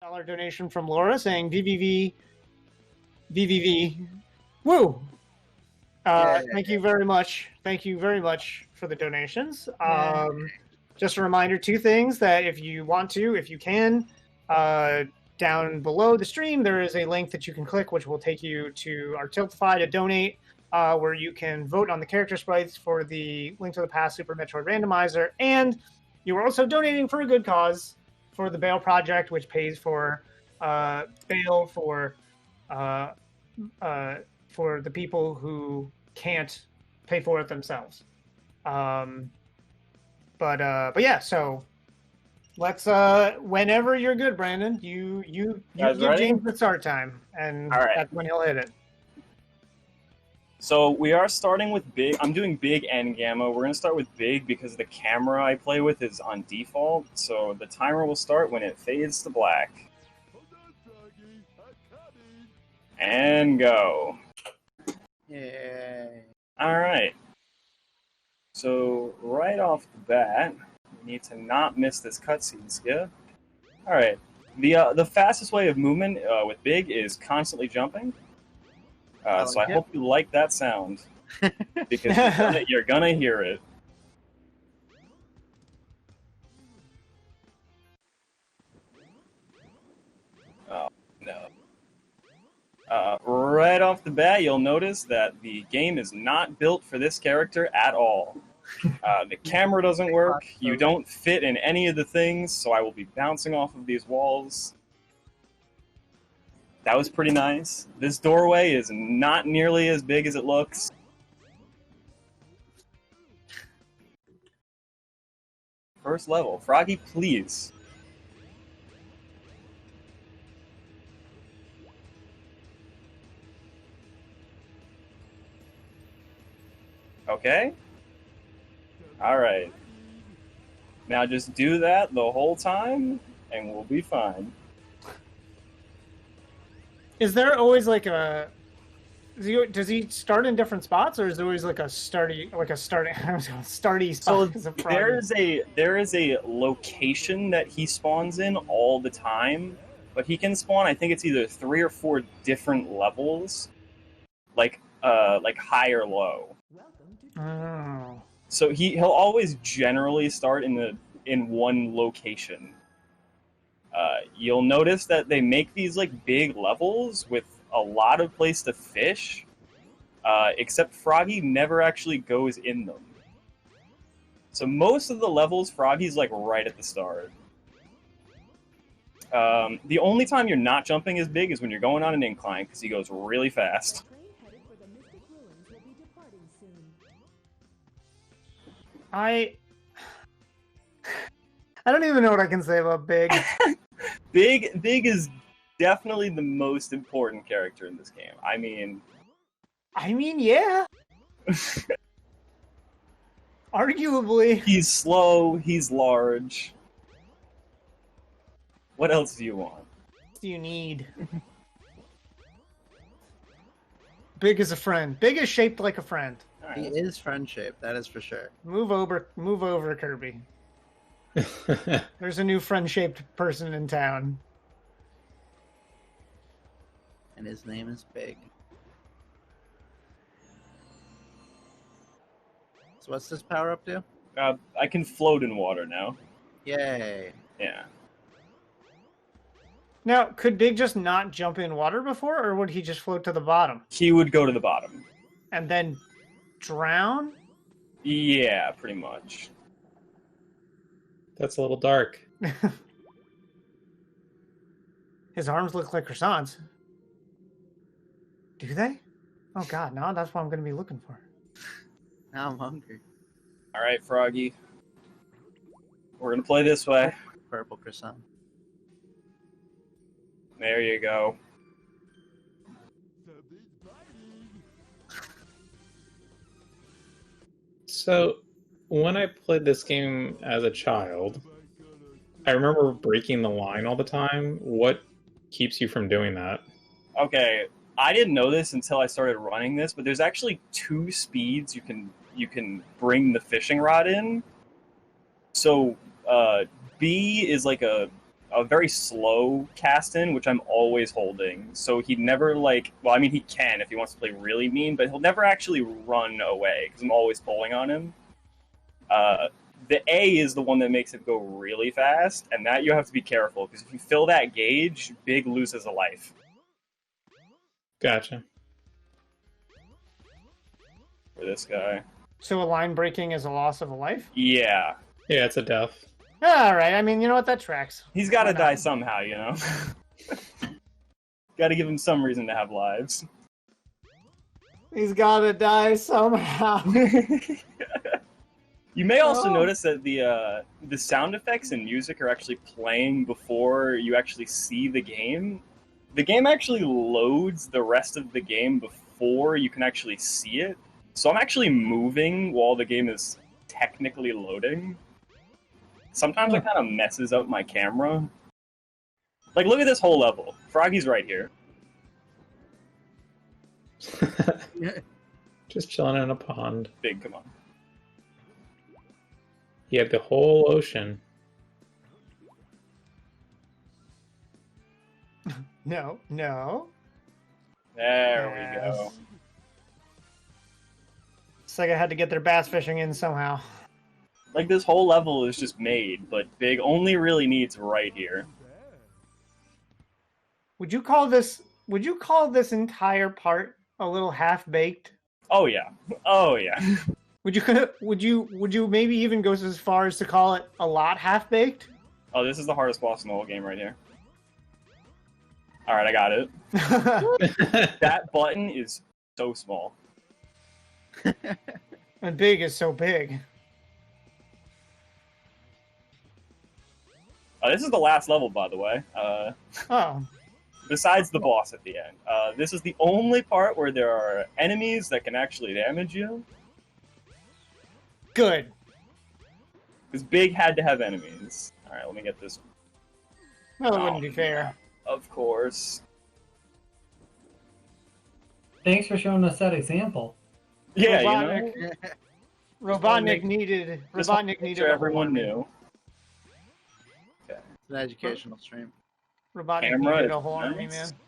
dollar donation from Laura saying VVV, VVV, woo! Thank you very much. Thank you very much for the donations. Just a reminder, two things, that if you want to, if you can, down below the stream, there is a link that you can click, which will take you to our Tiltify to donate, where you can vote on the character sprites for the Link to the Past Super Metroid Randomizer. And you are also donating for a good cause, for the Bail Project, which pays for bail for the people who can't pay for it themselves. But yeah, so let's whenever you're good, Brandon, you give ready? James the start time, and that's when he'll hit it. So we are starting with big. I'm doing big and gamma. We're going to start with big because the camera I play with is on default. So the timer will start when it fades to black. And go. Yay. All right. So right off the bat, we need to not miss this cutscene skip. All right. The fastest way of movement with big is constantly jumping. So I hope you like that sound, because you're gonna hear it. Oh, no. Right off the bat, you'll notice that the game is not built for this character at all. The camera doesn't work, you don't fit in any of the things, so I will be bouncing off of these walls. That was pretty nice. This doorway is not nearly as big as it looks. First level. Froggy, please. Okay. Alright. Now just do that the whole time, and we'll be fine. Is there always like a? Does he start in different spots, or is there always like a starting spot? So there is a location that he spawns in all the time, but he can spawn. I think it's either 3 or 4 different levels, like high or low. Oh. So he'll always generally start in one location. You'll notice that they make these like big levels with a lot of place to fish, except Froggy never actually goes in them. So most of the levels, Froggy's like right at the start. The only time you're not jumping as big is when you're going on an incline, because he goes really fast. I don't even know what I can say about Big. Big is definitely the most important character in this game. I mean, yeah. Arguably. He's slow, he's large. What else do you want? What do you need? Big is a friend. Big is shaped like a friend. Right. He is friend-shaped, that is for sure. Move over, Kirby. There's a new friend-shaped person in town. And his name is Big. So what's this power up to? I can float in water now. Yay. Yeah. Now, could Big just not jump in water before, or would he just float to the bottom? He would go to the bottom. And then drown? Yeah, pretty much. That's a little dark. His arms look like croissants. Do they? Oh god, no, that's what I'm going to be looking for. Now I'm hungry. Alright, Froggy. We're going to play this way. Purple croissant. There you go. So, when I played this game as a child, I remember breaking the line all the time. What keeps you from doing that? Okay, I didn't know this until I started running this, but there's actually 2 speeds you can bring the fishing rod in. So B is like a a very slow cast in, which I'm always holding. So he'd never like. Well, I mean, he can if he wants to play really mean, but he'll never actually run away because I'm always pulling on him. The A is the one that makes it go really fast, and that you have to be careful because if you fill that gauge, Big loses a life. Gotcha. For this guy. So a line breaking is a loss of a life? Yeah. Yeah, it's a death. All right. I mean, you know what? That tracks. He's got to Why not? die somehow, you know? Got to give him some reason to have lives. He's got to die somehow. You may also Oh. notice that the sound effects and music are actually playing before you actually see the game. The game actually loads the rest of the game before you can actually see it. So I'm actually moving while the game is technically loading. Sometimes it kind of messes up my camera. Like, look at this whole level. Froggy's right here. Just chilling in a pond. Big, come on. You have the whole ocean. No. There we Yes. go. It's like I had to get their bass fishing in somehow. Like, this whole level is just made, but Big only really needs right here. Would you call this entire part a little half baked? Oh, yeah. Oh, yeah. Would you maybe even go as far as to call it a lot half baked? Oh, this is the hardest boss in the whole game right here. Alright, I got it. That button is so small. And big is so big. This is the last level, by the way. Oh. Besides the boss at the end. This is the only part where there are enemies that can actually damage you. Good. Because Big had to have enemies. Alright, let me get this. Well, it wouldn't be fair. Of course. Thanks for showing us that example. Yeah, Robotnik. you know? Robotnik needed Just wanna Robotnik make needed sure a everyone warning. knew. It's an educational stream. Robotnik Camera needed a is whole army, nice. man.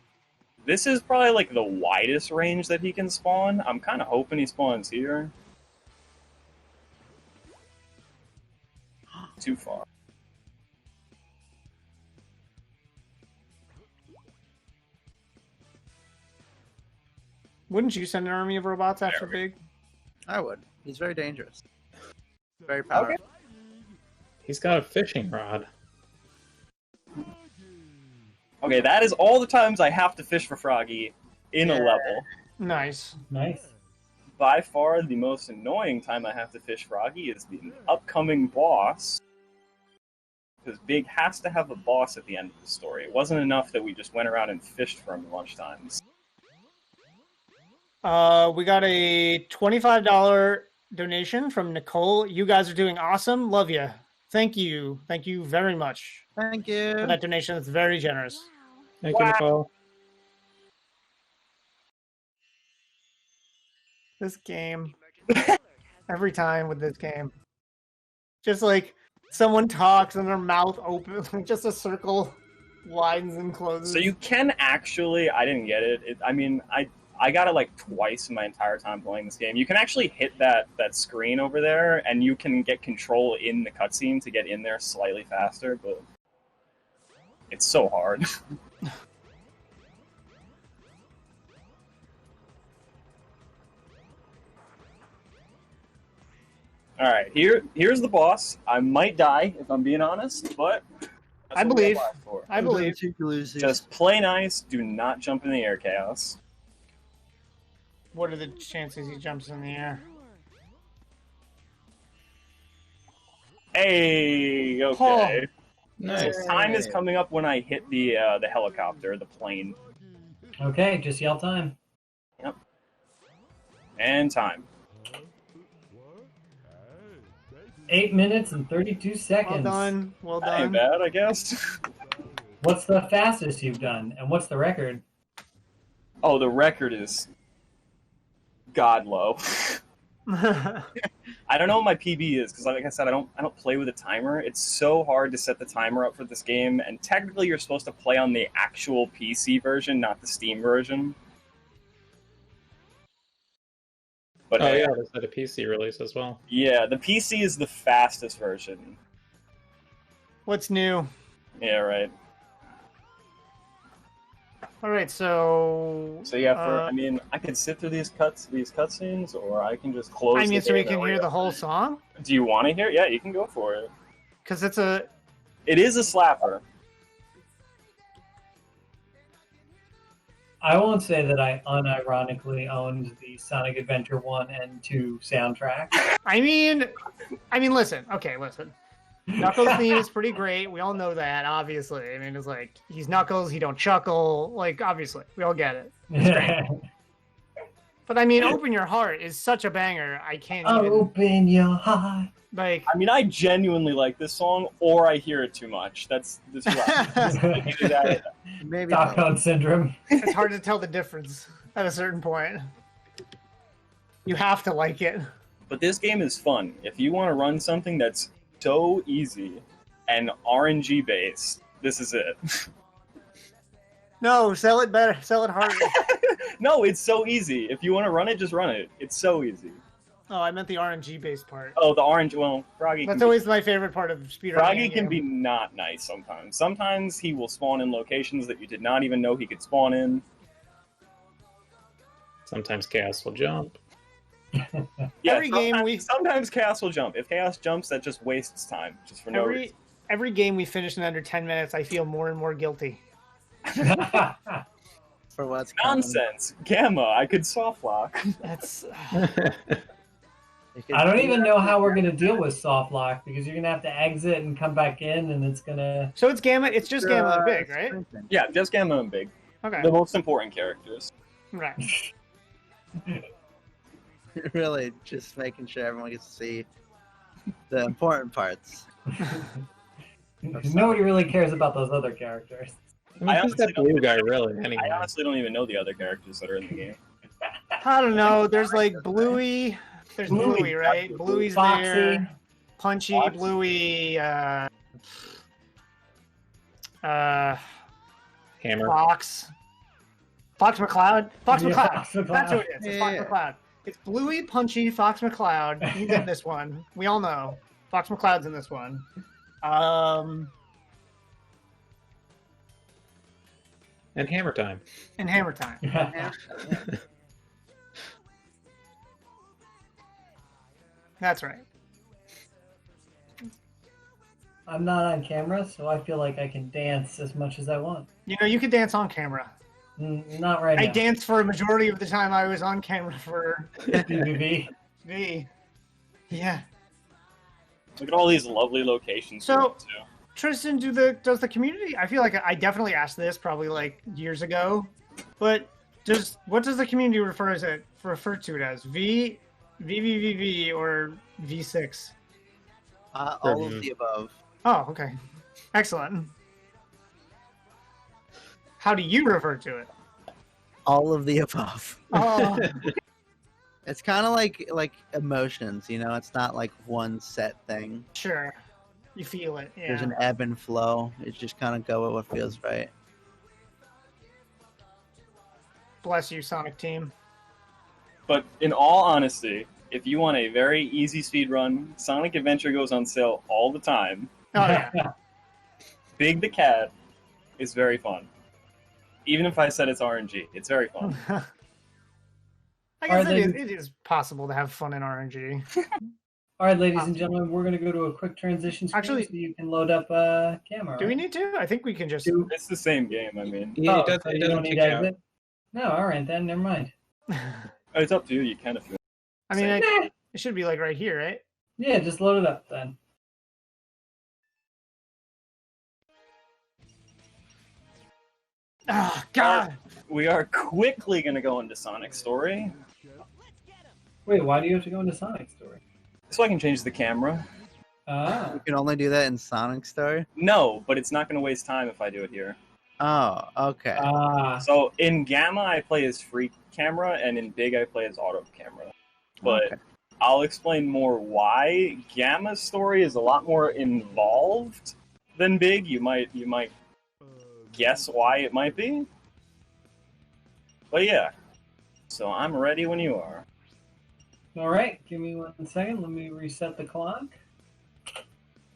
This is probably like the widest range that he can spawn. I'm kind of hoping he spawns here. Too far. Wouldn't you send an army of robots after Very. Big? I would. He's very dangerous. Very powerful. Okay. He's got a fishing rod. Okay, that is all the times I have to fish for Froggy in a Yeah. level. Nice. Nice. By far, the most annoying time I have to fish Froggy is the upcoming boss. Because Big has to have a boss at the end of the story. It wasn't enough that we just went around and fished for him at lunchtimes. We got a $25 donation from Nicole. You guys are doing awesome. Love you. Thank you. Thank you very much Thank for you. that donation. It's very generous. Thank you, Nicole. This game. Every time with this game. Just like someone talks and their mouth opens, just a circle widens and closes. So you can actually, I didn't get it. I got it like twice in my entire time playing this game. You can actually hit that screen over there, and you can get control in the cutscene to get in there slightly faster, but it's so hard. Alright, here's the boss. I might die, if I'm being honest, but that's I what we believe. got live for. I believe. Just play nice, do not jump in the air, Chaos. What are the chances he jumps in the air? Hey, okay. Nice. So time is coming up when I hit the helicopter, the plane. Okay, just yell time. And time. 8 minutes and 32 Well seconds. done. Well That ain't done. bad, I guess. What's the fastest you've done, and what's the record? Oh, the record is god low. I don't know what my PB is because, like I said, I don't play with a timer. It's so hard to set the timer up for this game, and technically, you're supposed to play on the actual PC version, not the Steam version. But Oh yeah, there's a PC release as well. yeah, the PC is the fastest version. What's new? Yeah, right. All right, so. So yeah, I mean, I can sit through these cutscenes, or I can just close. I mean, the so we game can and hear wait. the whole song? Do you want to hear? Yeah, you can go for it. Because it's a. It is a slapper. I won't say that I unironically owned the Sonic Adventure 1 and 2 soundtrack. I mean, listen. Okay, listen. Knuckles' theme is pretty great. We all know that, obviously. I mean, it's like, he's Knuckles, he don't chuckle. Like, obviously, we all get it. But I mean, Open Your Heart is such a banger. I can't even. Open your heart. Like, I mean, I genuinely like this song, or I hear it too much. That's right. Maybe Stockholm Syndrome. it's hard to tell the difference at a certain point. You have to like it. But this game is fun. If you want to run something that's so easy and RNG based, this is it. No, sell it better. Sell it harder. No, it's so easy. If you want to run it, just run it. It's so easy. Oh, I meant the RNG based part. Oh, the orange. Well, Froggy. That's always my favorite part of speedrunning. Froggy can be not nice sometimes. Sometimes he will spawn in locations that you did not even know he could spawn in. Sometimes Chaos will jump. Yeah, Every game sometimes Chaos will jump. If Chaos jumps, that just wastes time, just for no reason. Every game we finish in under 10 minutes, I feel more and more guilty. For what's coming. Nonsense. Gamma, I could soft lock. That's. I don't even know how we're gonna deal with soft lock because you're gonna have to exit and come back in, and it's gonna. So it's Gamma. It's just Gamma and Big, right? Yeah, just Gamma and Big. Okay. The most important characters. Right. Really, just making sure everyone gets to see the important parts. Nobody really cares about those other characters. I mean, who's that blue guy really? Anyway. I honestly don't even know the other characters that are in the game. I don't know. There's like Bluey. There's Bluey, right? Bluey's Foxy. there. Punchy, Foxy. Bluey. Hammer. Fox. Fox McCloud. Fox Yeah, McCloud. Fox McCloud. That's who it is. It's Fox Yeah. McCloud. It's Bluey, Punchy, Fox McCloud. You get this one. We all know. Fox McCloud's in this one. And Hammer Time. And Hammer Time. That's right. I'm not on camera, so I feel like I can dance as much as I want. You know, you could dance on camera. Not right I now. danced for a majority of the time I was on camera for BBB. me. Yeah. Look at all these lovely locations. So- too. Tristan, does the community? I feel like I definitely asked this probably like years ago, but what does the community refer to it as? VVVV or V6? All of the above. Oh, okay, excellent. How do you refer to it? All of the above. Oh, It's kind of like emotions, you know. It's not like one set thing. sure. You feel it. Yeah. There's an ebb and flow. It's just kind of go with what feels right. Bless you, Sonic Team. But in all honesty, if you want a very easy speed run, Sonic Adventure goes on sale all the time. Oh yeah. Big the Cat is very fun. Even if I said it's RNG, it's very fun. I guess Are it they- is possible to have fun in RNG. All right, ladies and gentlemen, we're going to go to a quick transition screen Actually- so you can load up camera. Do we right? need to? I think we can just. It's the same game, I mean. Yeah, Oh, it does, so it you doesn't don't need kick to out. exit? No, all right then, never mind. It's up to you, you kind of feel. I mean, Nah. it should be like right here, right? Yeah, just load it up then. Oh God. We are quickly going to go into Sonic's story, Wait, why do you have to go into Sonic Story? so I can change the camera. Ah, You can only do that in Sonic Story. No, but it's not going to waste time if I do it here. Oh, okay. So in Gamma, I play as free camera, and in Big, I play as auto camera. But Okay. I'll explain more why. Gamma's story is a lot more involved than Big. You might guess why it might be. But yeah, so I'm ready when you are. All right, give me 1 second. Let me reset the clock. All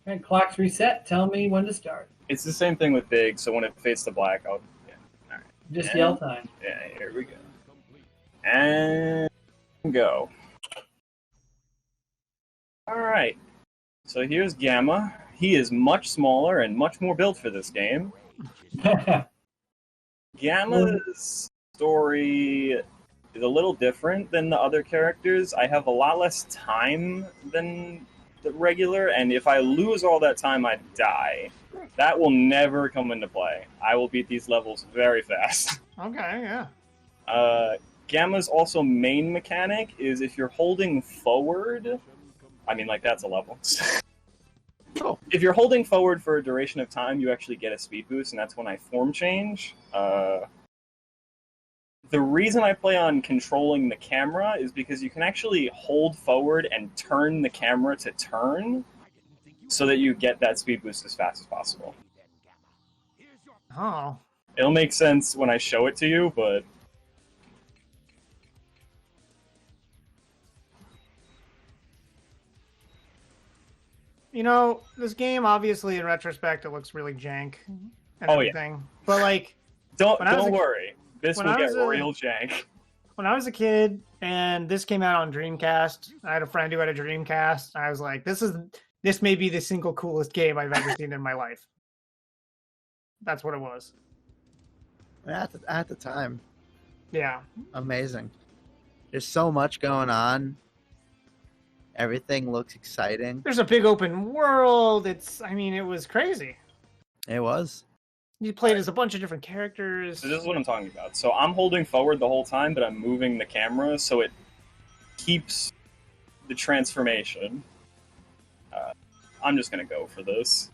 right, clock's reset. Tell me when to start. It's the same thing with Big, so when it fades to black, I'll... Yeah. All right. Just yell time. Yeah, here we go. And go. Alright. So here's Gamma. He is much smaller and much more built for this game. Gamma's story is a little different than the other characters. I have a lot less time than the regular, and if I lose all that time, I die. That will never come into play. I will beat these levels very fast. Okay, yeah. Gamma's also main mechanic is if you're holding forward, I mean, like, that's a level. Oh. If you're holding forward for a duration of time, you actually get a speed boost, and that's when I form change. The reason I play on controlling the camera is because you can actually hold forward and turn the camera to turn so that you get that speed boost as fast as possible. Oh. It'll make sense when I show it to you, but... You know, this game, obviously, in retrospect, it looks really jank and Oh, yeah. everything. But, like, Don't When I was a- worry. This when will I get was a- real jank. when I was a kid and this came out on Dreamcast, I had a friend who had a Dreamcast. And I was like, this may be the single coolest game I've ever seen in my life. That's what it was. At the time, Yeah. amazing. There's so much going on. Everything looks exciting. There's a big open world. It was crazy. It was. You played as a bunch of different characters. So this is what I'm talking about. So I'm holding forward the whole time, but I'm moving the camera so it keeps the transformation. I'm just going to go for this.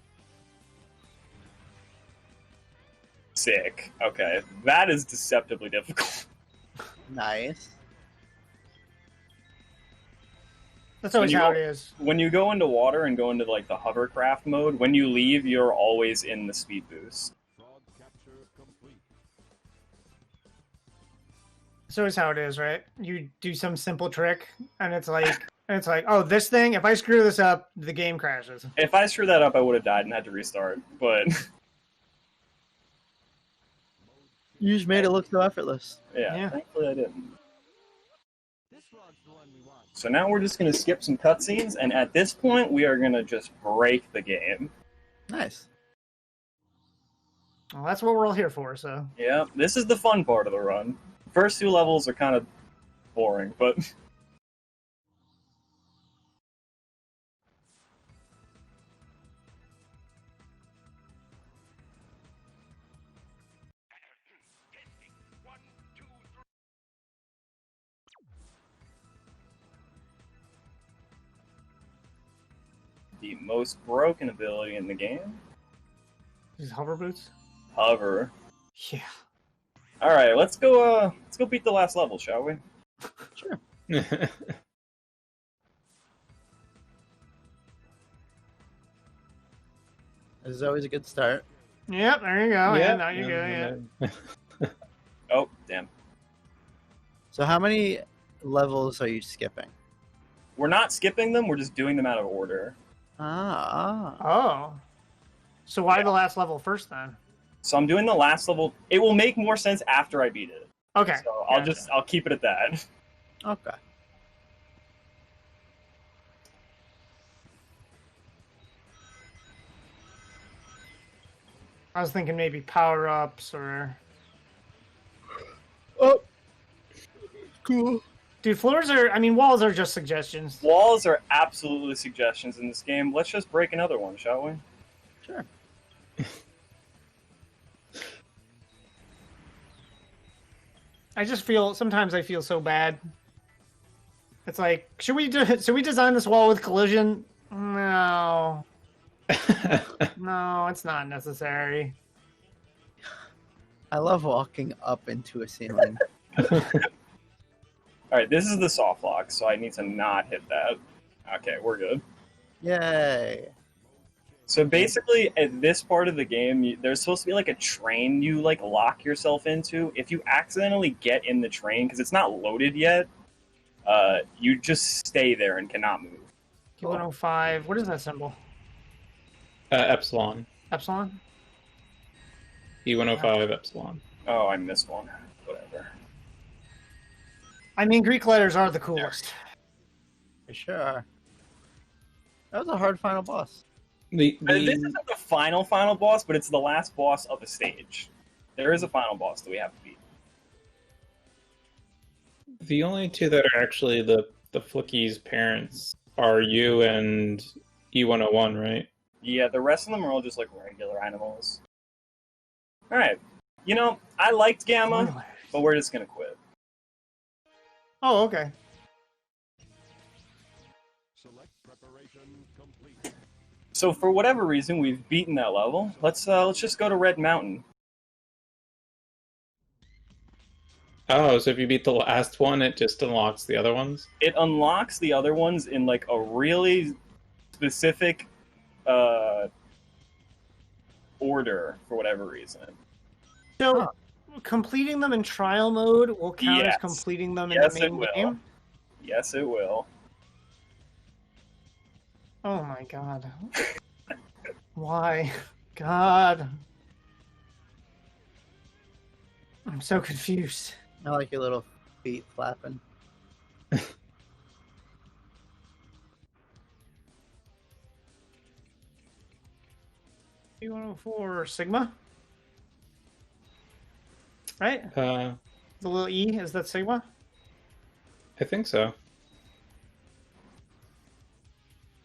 Sick. Okay. That is deceptively difficult. Nice. That's always When you how go- it is. When you go into water and go into like the hovercraft mode, when you leave, you're always in the speed boost. That's always how it is, right? You do some simple trick, and it's like, oh, this thing. If I screw this up, the game crashes. If I screwed that up, I would have died and had to restart. But You just made it look so effortless. yeah, thankfully I didn't. So now we're just going to skip some cutscenes, and at this point, we are going to just break the game. Nice. Well, that's what we're all here for. So Yeah, this is the fun part of the run. First two levels are kind of boring, but... The most broken ability in the game? these hover boots. Hover. Yeah. Alright, let's go beat the last level, shall we? Sure. Yeah. This is always a good start. Yep. There you go. Yeah. Now you go. Yeah. Oh, damn. So how many levels are you skipping? We're not skipping them, we're just doing them out of order. Ah. Oh. So why the last level first then? So I'm doing the last level. It will make more sense after I beat it. Okay. So Gotcha. I'll keep it at that. Okay. I was thinking maybe power ups or. Oh. Cool. Dude, walls are just suggestions. Walls are absolutely suggestions in this game. Let's just break another one, shall we? Sure. Sometimes I feel so bad. It's like, should we design this wall with collision? No. No, it's not necessary. I love walking up into a ceiling. All right, this is the soft lock, so I need to not hit that. Okay, we're good. Yay. So basically, at this part of the game, there's supposed to be like a train you like lock yourself into. If you accidentally get in the train because it's not loaded yet, you just stay there and cannot move. Q105. What is that symbol? Epsilon. Epsilon? E105 Epsilon. Oh, I missed one. Whatever. I mean, Greek letters are the coolest. They sure are. That was a hard final boss. The This isn't the final boss, but it's the last boss of a stage. There is a final boss that we have to beat. the only two that are actually the Flicky's parents are you and E101, right? Yeah, the rest of them are all just like regular animals. Alright. You know, I liked Gamma, but we're just gonna quit. Oh, okay. So for whatever reason, we've beaten that level. Let's just go to Red Mountain. Oh, so if you beat the last one, it just unlocks the other ones? It unlocks the other ones in like a really specific order for whatever reason. So, completing them in trial mode will count Yes. as completing them in Yes, the it main will. game? Yes, it will. Oh my god. Why? God. I'm so confused. I like your little feet flapping. P104 Sigma? Right? The little E, is that Sigma? I think so.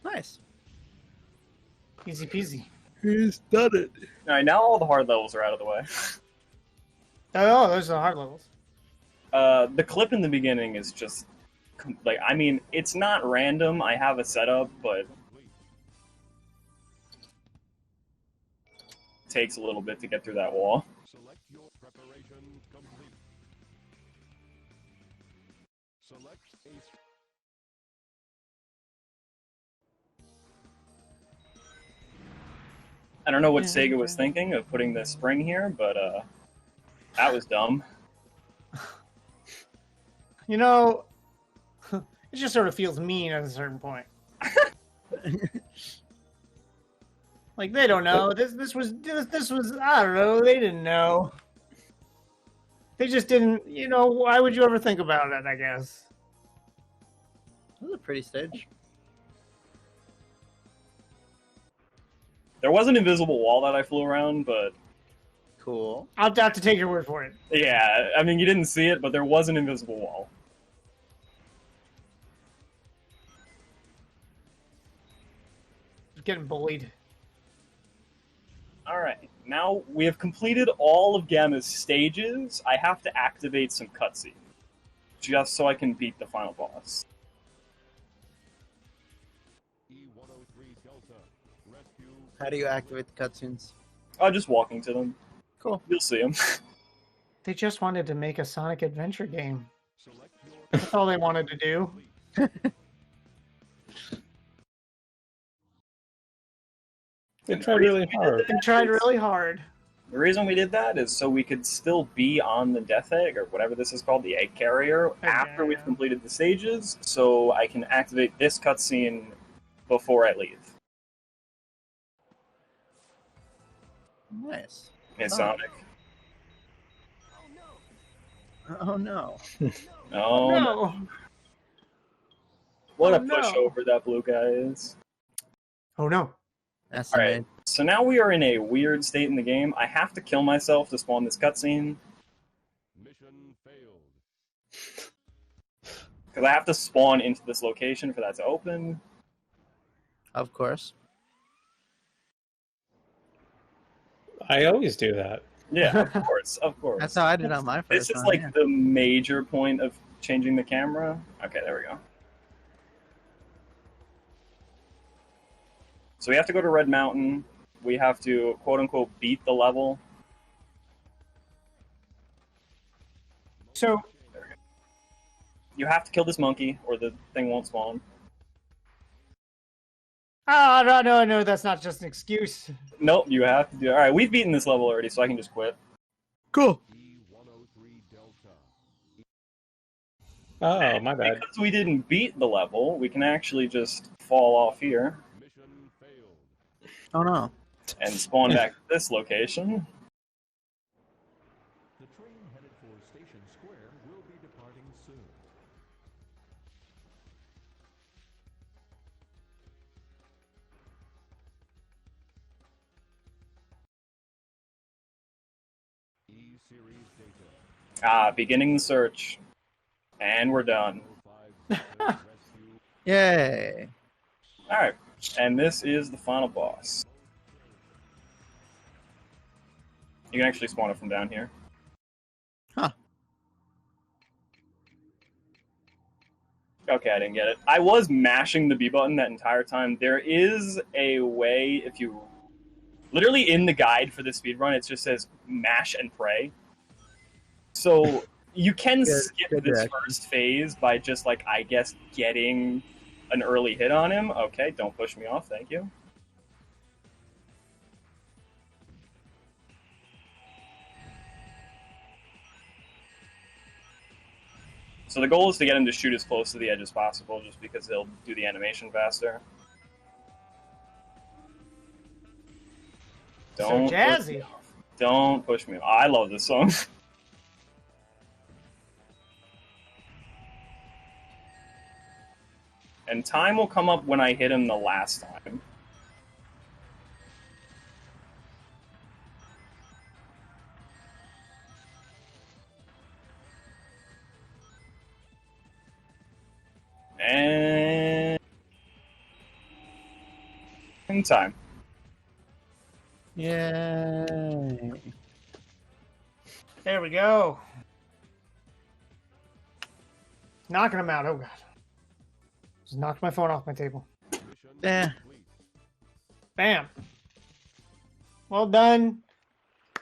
Nice. Easy peasy. He's done it. Alright, now all the hard levels are out of the way. Oh, those are the hard levels. The clip in the beginning is just like, I mean, it's not random. I have a setup, but it takes a little bit to get through that wall. Select your preparation complete. Select a I don't know what Sega was thinking of putting the spring here, but that was dumb. You know, it just sort of feels mean at a certain point. Like they don't know. This was I don't know. They didn't know. They just didn't. You know, why would you ever think about it? I guess. That was a pretty stage. There was an invisible wall that I flew around, but Cool. I'll have to take your word for it. yeah, I mean, you didn't see it, but there was an invisible wall. Getting bullied. Alright, now we have completed all of Gamma's stages. I have to activate some cutscene, just so I can beat the final boss. E103 Delta. Rescue. How do you activate the cutscenes? Just walking to them. Cool. You'll see them. They just wanted to make a Sonic Adventure game. Select your That's all they wanted to do. They tried really hard. They tried really hard. The reason we did that is so we could still be on the Death Egg, or whatever this is called, the Egg Carrier, after we've completed the stages, so I can activate this cutscene before I leave. Nice. Hey, Oh. Sonic. Oh no. Oh, no. No. What Oh, a no. pushover that blue guy is. Oh no. That's Alright, amazing. so now we are in a weird state in the game. I have to kill myself to spawn this cutscene, mission failed. because I have to spawn into this location for that to open. Of course. I always do that. Yeah, of course, of course. That's how I did on my first This is one, like yeah. the major point of changing the camera. Okay, there we go. So we have to go to Red Mountain. We have to, quote-unquote, beat the level. So, You have to kill this monkey, or the thing won't spawn. Ah, no, that's not just an excuse. Nope, you have to do. All right, we've beaten this level already, so I can just quit. Cool. E103 Delta. Oh, my bad. Because we didn't beat the level, we can actually just fall off here Mission failed. Oh no. and spawn back at this location. The train headed for Station Square will be departing soon. E-Series data. Beginning the search. And we're done. 05 rescue. Yay. Alright, and this is the final boss. You can actually spawn it from down here. Huh. Okay, I didn't get it. I was mashing the B button that entire time. There is a way, if you... Literally in the guide for the speedrun, it just says mash and pray. So you can skip good this direction. first phase by just, like, I guess, getting an early hit on him. Okay, don't push me off, thank you. So the goal is to get him to shoot as close to the edge as possible, just because he'll do the animation faster. Don't So jazzy. Don't push me off. I love this song. And time will come up when I hit him the last time. And time. Yay. There we go. Knocking him out. Oh god. Just knocked my phone off my table. Mission Eh. complete. Bam. Well done.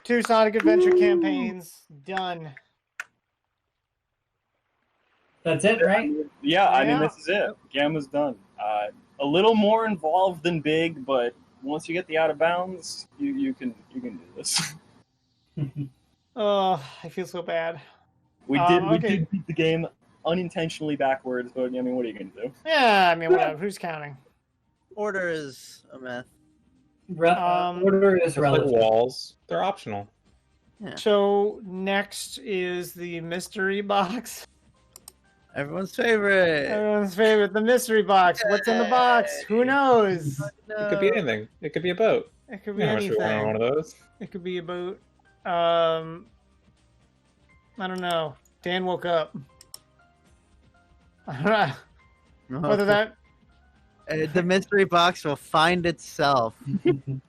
2 Sonic Adventure campaigns done. That's it, right? Yeah, I mean, Yeah. this is it. Gamma's done. A little more involved than Big, but once you get the out of bounds, you can do this. Oh, I feel so bad. We okay. did beat the game unintentionally backwards, but I mean, what are you gonna do? Yeah, I mean, whatever. Who's counting? Order is a myth. Order is Like relative. walls, they're optional. So next is the mystery box. Everyone's favorite. Everyone's favorite, the mystery box. What's in the box? Who knows? It could be anything. It could be a boat. It could You be know how much we want on one anything. of those. It could be a boat. I don't know. Dan woke up. I don't know whether that. The mystery box will find itself in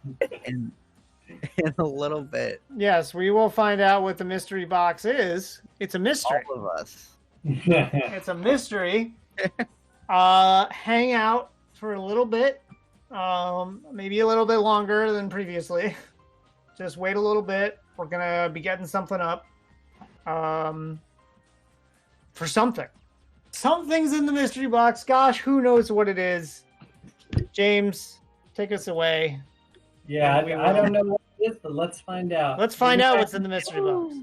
a little bit. Yes, we will find out what the mystery box is. It's a mystery. All of us. It's a mystery. Hang out for a little bit. Maybe a little bit longer than previously. Just wait a little bit. We're gonna be getting something up. For something. Something's in the mystery box. Gosh, who knows what it is? James, take us away. Yeah, I don't know what it is, but let's find out. Let's find out what's in the mystery box.